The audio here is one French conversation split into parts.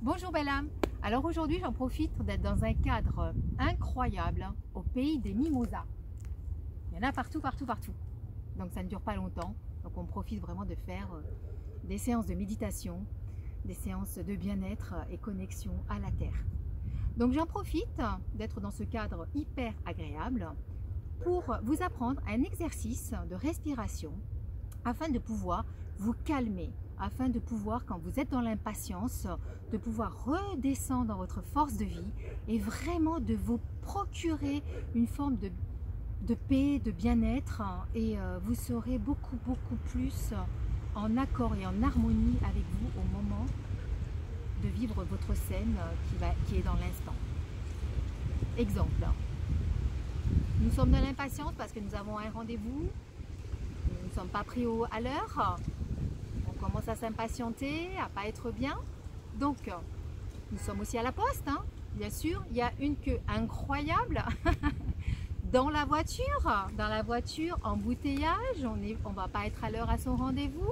Bonjour belle âme. Alors aujourd'hui j'en profite d'être dans un cadre incroyable au pays des mimosas. Il y en a partout, partout, partout. Donc ça ne dure pas longtemps. Donc on profite vraiment de faire des séances de méditation, des séances de bien-être et connexion à la terre. Donc j'en profite d'être dans ce cadre hyper agréable pour vous apprendre un exercice de respiration afin de pouvoir vous calmer, afin de pouvoir, quand vous êtes dans l'impatience, de pouvoir redescendre dans votre force de vie et vraiment de vous procurer une forme de paix, de bien-être et vous serez beaucoup plus en accord et en harmonie avec vous au moment de vivre votre scène qui est dans l'instant. Exemple, nous sommes dans l'impatience parce que nous avons un rendez-vous, nous ne sommes pas pris à l'heure, on commence à s'impatienter, à pas être bien. Donc, nous sommes aussi à la poste, hein. Bien sûr, il y a une queue incroyable dans la voiture, embouteillage, on va pas être à l'heure à son rendez-vous.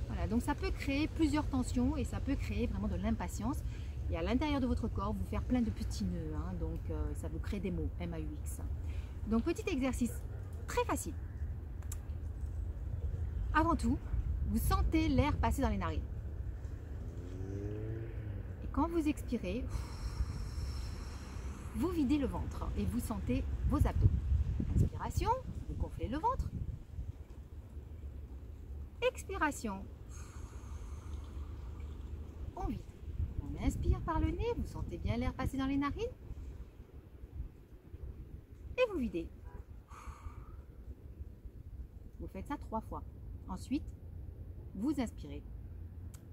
Voilà, donc ça peut créer plusieurs tensions et ça peut créer vraiment de l'impatience. Et à l'intérieur de votre corps, vous faire plein de petits nœuds, hein, donc ça vous crée des mots, M-A-U-X. Donc petit exercice très facile. Avant tout, vous sentez l'air passer dans les narines. Et quand vous expirez, vous videz le ventre et vous sentez vos abdos. Inspiration, vous gonflez le ventre. Expiration, on vide. On inspire par le nez, vous sentez bien l'air passer dans les narines. Et vous videz. Vous faites ça 3 fois. Ensuite, vous inspirez.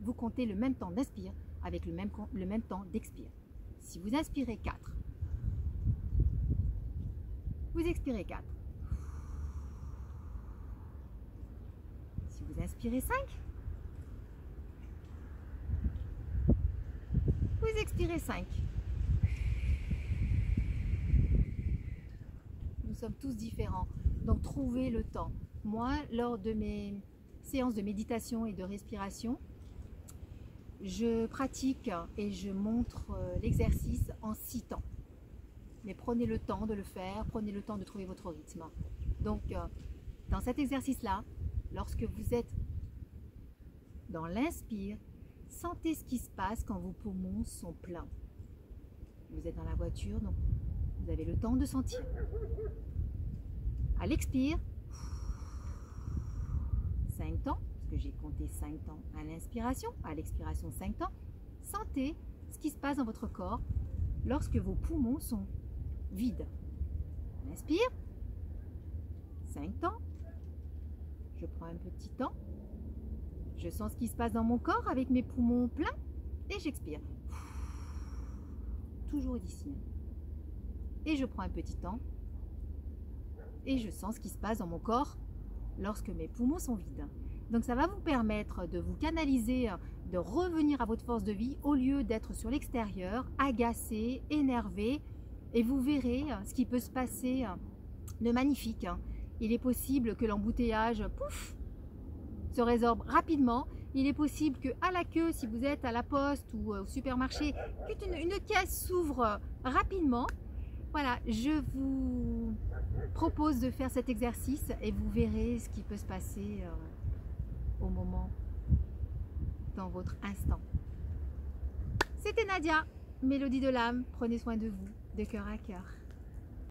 Vous comptez le même temps d'inspire avec le même temps d'expire. Si vous inspirez 4, vous expirez 4. Si vous inspirez 5, vous expirez 5. Nous sommes tous différents, donc trouvez le temps. Moi, lors de mes séances de méditation et de respiration, je pratique et je montre l'exercice en 6 temps. Mais prenez le temps de le faire, prenez le temps de trouver votre rythme. Donc, dans cet exercice-là, lorsque vous êtes dans l'inspire, sentez ce qui se passe quand vos poumons sont pleins. Vous êtes dans la voiture, donc vous avez le temps de sentir. À l'expire, 5 temps, parce que j'ai compté 5 temps à l'inspiration, à l'expiration 5 temps. Sentez ce qui se passe dans votre corps lorsque vos poumons sont vides. On inspire, 5 temps, je prends un petit temps, je sens ce qui se passe dans mon corps avec mes poumons pleins et j'expire. Toujours d'ici. Et je prends un petit temps et je sens ce qui se passe dans mon corps lorsque mes poumons sont vides. Donc ça va vous permettre de vous canaliser, de revenir à votre force de vie au lieu d'être sur l'extérieur, agacé, énervé. Et vous verrez ce qui peut se passer de magnifique. Il est possible que l'embouteillage, pouf, se résorbe rapidement. Il est possible qu'à la queue, si vous êtes à la poste ou au supermarché, qu'une caisse s'ouvre rapidement. Voilà, je vous propose de faire cet exercice et vous verrez ce qui peut se passer au moment, dans votre instant. C'était Nadia, Mélodie de l'âme. Prenez soin de vous, de cœur à cœur.